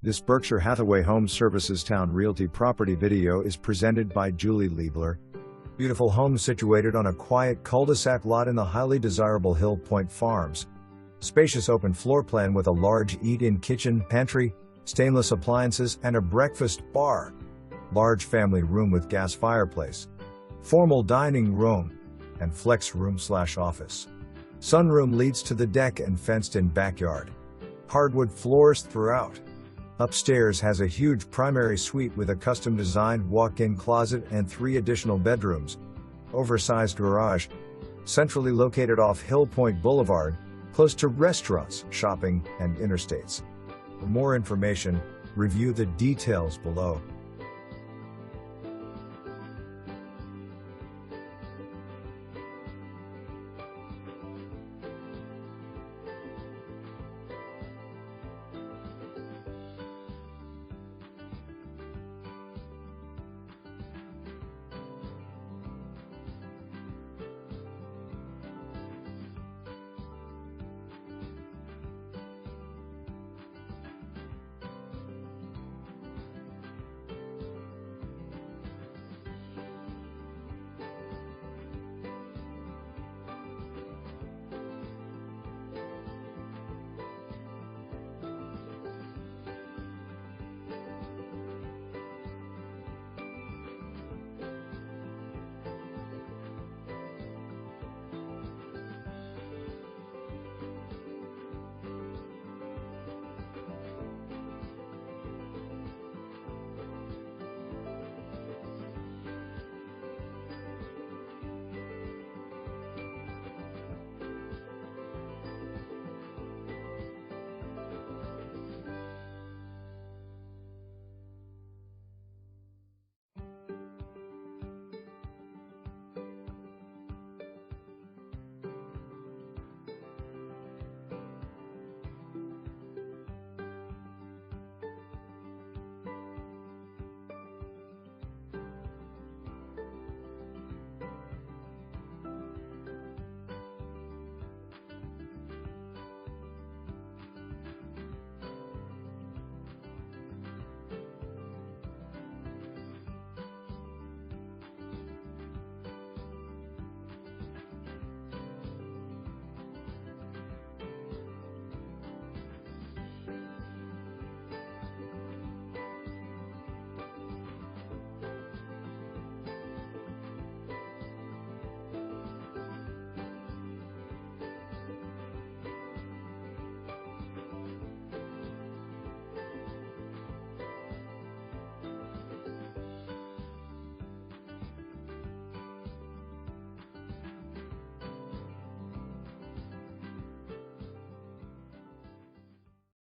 This Berkshire Hathaway HomeServices Towne Realty property video is presented by Julie Liebler. Beautiful home situated on a quiet cul-de-sac lot in the highly desirable Hill Point Farms. Spacious open floor plan with a large eat-in kitchen, pantry, stainless appliances, and a breakfast bar. Large family room with gas fireplace. Formal dining room, and flex room/office. Sunroom leads to the deck and fenced-in backyard. Hardwood floors throughout. Upstairs has a huge primary suite with a custom-designed walk-in closet and 3 additional bedrooms. Oversized garage. Centrally located off Hill Point Blvd, close to restaurants, shopping, and interstates. For more information, review the details below.